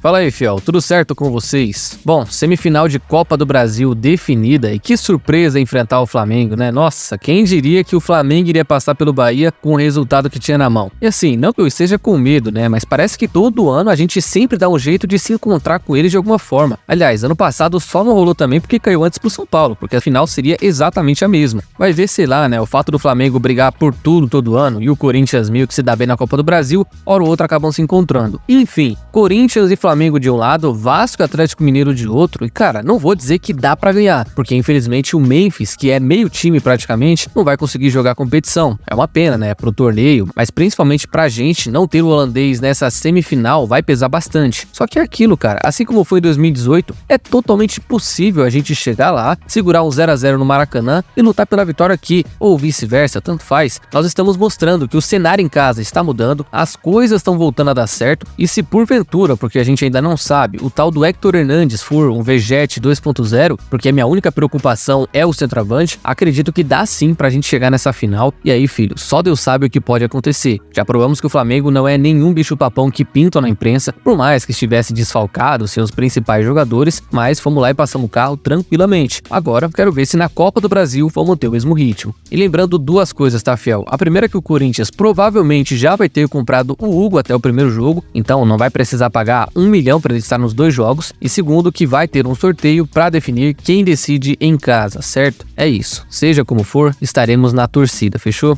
Fala aí, fiel, tudo certo com vocês? Bom, semifinal de Copa do Brasil definida e que surpresa enfrentar o Flamengo, né? Nossa, quem diria que o Flamengo iria passar pelo Bahia com o resultado que tinha na mão? E assim, não que eu esteja com medo, né? Mas parece que todo ano a gente sempre dá um jeito de se encontrar com eles de alguma forma. Aliás, ano passado só não rolou também porque caiu antes pro São Paulo, porque a final seria exatamente a mesma. Vai ver, sei lá, né? O fato do Flamengo brigar por tudo todo ano e o Corinthians meio que se dá bem na Copa do Brasil, hora ou outra acabam se encontrando. Enfim, Corinthians e Flamengo de um lado, Vasco e Atlético Mineiro de outro, e cara, não vou dizer que dá pra ganhar, porque infelizmente o Memphis, que é meio time praticamente, não vai conseguir jogar competição. É uma pena, né, pro torneio, mas principalmente pra gente, não ter o holandês nessa semifinal vai pesar bastante. Só que é aquilo, cara, assim como foi em 2018, é totalmente possível a gente chegar lá, segurar um 0-0 no Maracanã e lutar pela vitória aqui, ou vice-versa, tanto faz. Nós estamos mostrando que o cenário em casa está mudando, as coisas estão voltando a dar certo, e se porventura, porque a gente ainda não sabe, o tal do Héctor Hernandes for um Vegete 2.0, porque a minha única preocupação é o centroavante, acredito que dá sim pra gente chegar nessa final, e aí, filho, só Deus sabe o que pode acontecer. Já provamos que o Flamengo não é nenhum bicho-papão que pintam na imprensa, por mais que estivesse desfalcado seus principais jogadores, mas fomos lá e passamos o carro tranquilamente. Agora, quero ver se na Copa do Brasil vamos ter o mesmo ritmo. E lembrando duas coisas, tá, fiel? A primeira é que o Corinthians provavelmente já vai ter comprado o Hugo até o primeiro jogo, então não vai precisar pagar 1 milhão para ele estar nos 2 jogos, e segundo que vai ter um sorteio para definir quem decide em casa, certo? É isso, seja como for, estaremos na torcida, fechou?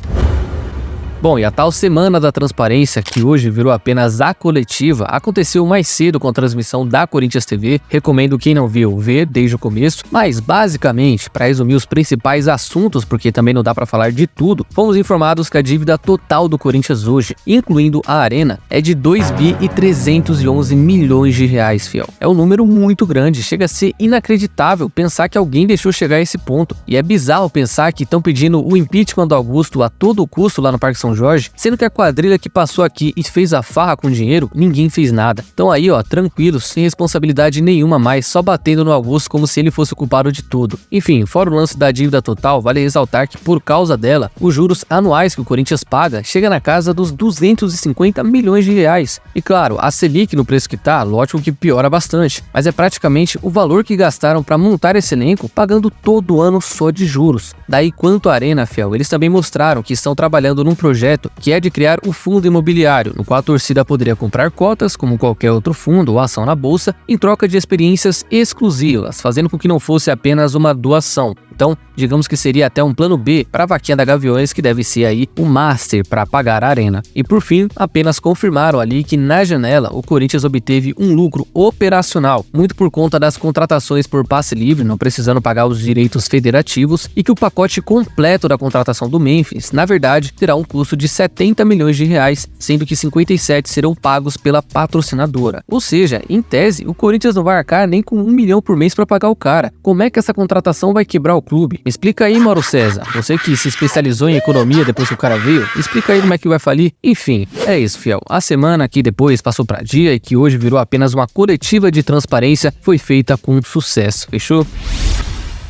Bom, e a tal Semana da Transparência, que hoje virou apenas a coletiva, aconteceu mais cedo com a transmissão da Corinthians TV. Recomendo quem não viu ver desde o começo, mas basicamente, para resumir os principais assuntos, porque também não dá para falar de tudo, fomos informados que a dívida total do Corinthians hoje, incluindo a Arena, é de 2.311 milhões de reais, fiel. É um número muito grande, chega a ser inacreditável pensar que alguém deixou chegar a esse ponto. E é bizarro pensar que estão pedindo o impeachment do Augusto a todo custo lá no Parque São Jorge, sendo que a quadrilha que passou aqui e fez a farra com dinheiro, ninguém fez nada. Então aí, ó, tranquilos, sem responsabilidade nenhuma mais, só batendo no Augusto como se ele fosse o culpado de tudo. Enfim, fora o lance da dívida total, vale ressaltar que por causa dela, os juros anuais que o Corinthians paga chega na casa dos 250 milhões de reais. E claro, a Selic no preço que tá, lógico que piora bastante, mas é praticamente o valor que gastaram para montar esse elenco, pagando todo ano só de juros. Daí quanto à Arena, fiel, eles também mostraram que estão trabalhando num projeto que é de criar o fundo imobiliário, no qual a torcida poderia comprar cotas, como qualquer outro fundo ou ação na bolsa, em troca de experiências exclusivas, fazendo com que não fosse apenas uma doação. Então, digamos que seria até um plano B para a vaquinha da Gaviões, que deve ser aí o master para pagar a Arena. E por fim, apenas confirmaram ali que na janela o Corinthians obteve um lucro operacional, muito por conta das contratações por passe livre, não precisando pagar os direitos federativos, e que o pacote completo da contratação do Memphis, na verdade, terá um custo de 70 milhões de reais, sendo que 57 serão pagos pela patrocinadora. Ou seja, em tese, o Corinthians não vai arcar nem com 1 milhão por mês para pagar o cara. Como é que essa contratação vai quebrar o clube? Me explica aí, Mauro César. Você que se especializou em economia depois que o cara veio, explica aí como é que vai falir. Enfim, é isso, fiel. A semana que depois passou pra dia e que hoje virou apenas uma coletiva de transparência foi feita com sucesso, fechou?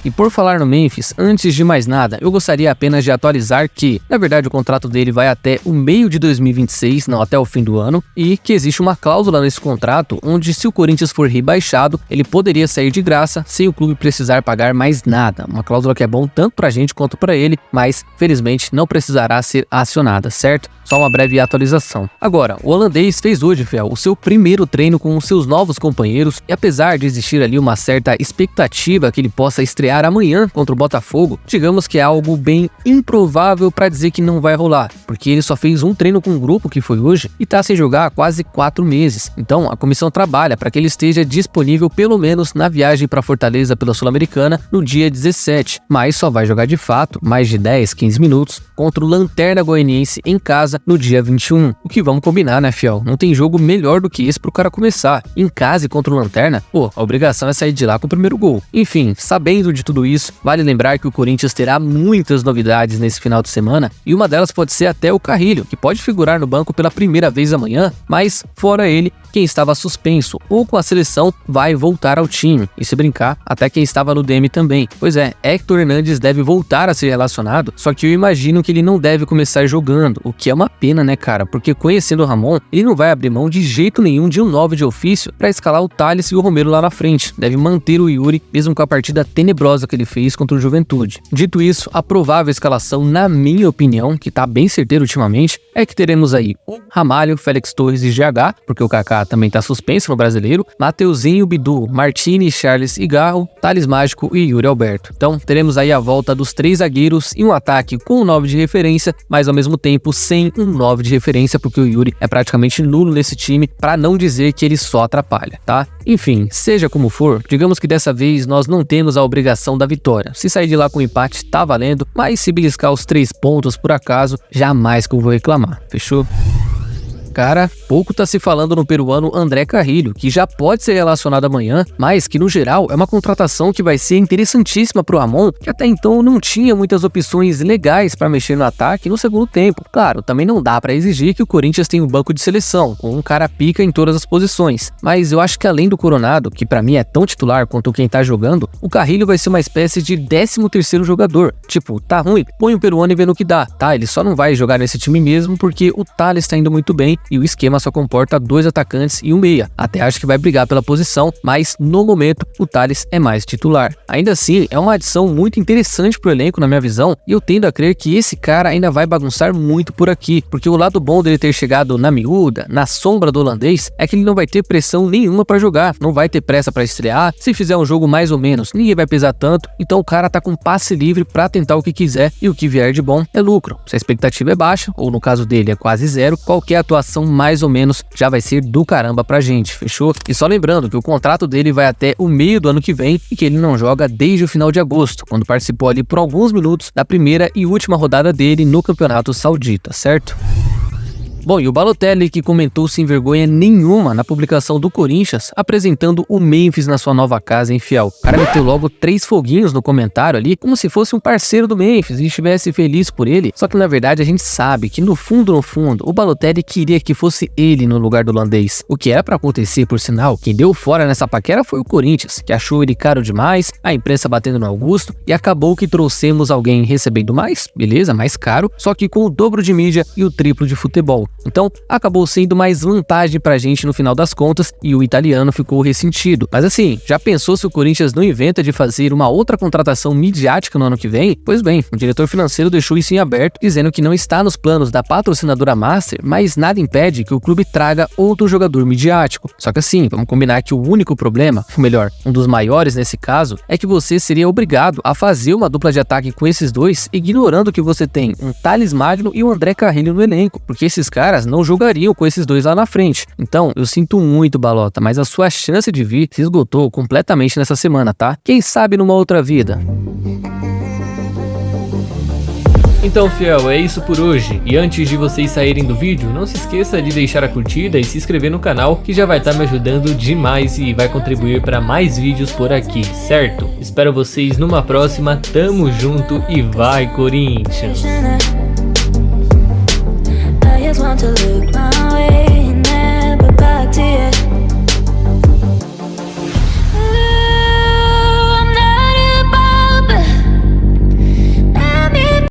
E por falar no Memphis, antes de mais nada, eu gostaria apenas de atualizar que, na verdade, o contrato dele vai até o meio de 2026, não até o fim do ano, e que existe uma cláusula nesse contrato onde, se o Corinthians for rebaixado, ele poderia sair de graça sem o clube precisar pagar mais nada. Uma cláusula que é bom tanto pra gente quanto pra ele, mas, felizmente, não precisará ser acionada, certo? Só uma breve atualização. Agora, o holandês fez hoje, fiel, o seu primeiro treino com os seus novos companheiros, e apesar de existir ali uma certa expectativa que ele possa estrear amanhã contra o Botafogo, digamos que é algo bem improvável para dizer que não vai rolar, porque ele só fez um treino com um grupo, que foi hoje, e tá sem jogar há quase 4 meses. Então a comissão trabalha para que ele esteja disponível pelo menos na viagem para Fortaleza pela Sul-Americana no dia 17, mas só vai jogar de fato mais de 10, 15 minutos contra o Lanterna Goianiense em casa no dia 21. O que vamos combinar, né, fiel? Não tem jogo melhor do que esse pro cara começar. Em casa e contra o Lanterna, pô, a obrigação é sair de lá com o primeiro gol. Enfim, sabendo de tudo isso, vale lembrar que o Corinthians terá muitas novidades nesse final de semana, e uma delas pode ser até o Carrilho, que pode figurar no banco pela primeira vez amanhã, mas fora ele, quem estava suspenso ou com a seleção vai voltar ao time, e se brincar, até quem estava no DM também. Pois é, Héctor Hernandes deve voltar a ser relacionado, só que eu imagino que ele não deve começar jogando, o que é uma pena, né, cara? Porque conhecendo o Ramon, ele não vai abrir mão de jeito nenhum de um 9 de ofício para escalar o Thales e o Romero lá na frente. Deve manter o Yuri, mesmo com a partida tenebrosa que ele fez contra o Juventude. Dito isso, a provável escalação, na minha opinião, que tá bem certeira ultimamente, é que teremos aí Ramalho, Félix Torres e GH, porque o Kaká também tá suspenso no Brasileiro, Mateuzinho, Bidu, Martini, Charles e Garro, Thales Mágico e Yuri Alberto. Então teremos aí a volta dos 3 zagueiros e um ataque com um 9 de referência, mas ao mesmo tempo sem um 9 de referência, porque o Yuri é praticamente nulo nesse time, para não dizer que ele só atrapalha, tá? Enfim, seja como for, digamos que dessa vez nós não temos a obrigação da vitória. Se sair de lá com empate tá valendo, mas se beliscar os 3 pontos por acaso, jamais que eu vou reclamar, fechou? Cara, pouco tá se falando no peruano André Carrilho, que já pode ser relacionado amanhã, mas que no geral é uma contratação que vai ser interessantíssima pro Ramon, que até então não tinha muitas opções legais para mexer no ataque no segundo tempo. Claro, também não dá para exigir que o Corinthians tenha um banco de seleção, com um cara pica em todas as posições, mas eu acho que além do Coronado, que para mim é tão titular quanto quem tá jogando, o Carrilho vai ser uma espécie de 13º jogador. Tipo, tá ruim, põe o peruano e vê no que dá, tá? Ele só não vai jogar nesse time mesmo porque o Thales tá indo muito bem e o esquema só comporta 2 atacantes e um meia. Até acho que vai brigar pela posição, mas no momento o Thales é mais titular. Ainda assim, é uma adição muito interessante pro elenco na minha visão, e eu tendo a crer que esse cara ainda vai bagunçar muito por aqui, porque o lado bom dele ter chegado na miúda, na sombra do holandês, é que ele não vai ter pressão nenhuma para jogar, não vai ter pressa para estrear, se fizer um jogo mais ou menos, ninguém vai pesar tanto, então o cara tá com passe livre para tentar o que quiser, e o que vier de bom é lucro. Se a expectativa é baixa, ou no caso dele é quase zero, qualquer atuação mais ou menos já vai ser do caramba pra gente, fechou? E só lembrando que o contrato dele vai até o meio do ano que vem e que ele não joga desde o final de agosto, quando participou ali por alguns minutos da primeira e última rodada dele no Campeonato Saudita, certo? Bom, e o Balotelli, que comentou sem vergonha nenhuma na publicação do Corinthians, apresentando o Memphis na sua nova casa em Fiel. O cara meteu logo 3 foguinhos no comentário ali, como se fosse um parceiro do Memphis e estivesse feliz por ele. Só que na verdade a gente sabe que no fundo, o Balotelli queria que fosse ele no lugar do holandês. O que era pra acontecer, por sinal, quem deu fora nessa paquera foi o Corinthians, que achou ele caro demais, a imprensa batendo no Augusto, e acabou que trouxemos alguém recebendo mais, beleza, mais caro, só que com o dobro de mídia e o triplo de futebol. Então, acabou sendo mais vantagem pra gente no final das contas e o italiano ficou ressentido. Mas assim, já pensou se o Corinthians não inventa de fazer uma outra contratação midiática no ano que vem? Pois bem, o diretor financeiro deixou isso em aberto, dizendo que não está nos planos da patrocinadora Master, mas nada impede que o clube traga outro jogador midiático. Só que assim, vamos combinar que o único problema, ou melhor, um dos maiores nesse caso, é que você seria obrigado a fazer uma dupla de ataque com esses dois, ignorando que você tem um Thales Magno e o André Carrilho no elenco, porque esses caras não jogariam com esses dois lá na frente. Então, eu sinto muito, Balota, mas a sua chance de vir se esgotou completamente nessa semana, tá? Quem sabe numa outra vida? Então, fiel, é isso por hoje. E antes de vocês saírem do vídeo, não se esqueça de deixar a curtida e se inscrever no canal, que já vai estar me ajudando demais e vai contribuir para mais vídeos por aqui, certo? Espero vocês numa próxima, tamo junto e vai, Corinthians! Want to live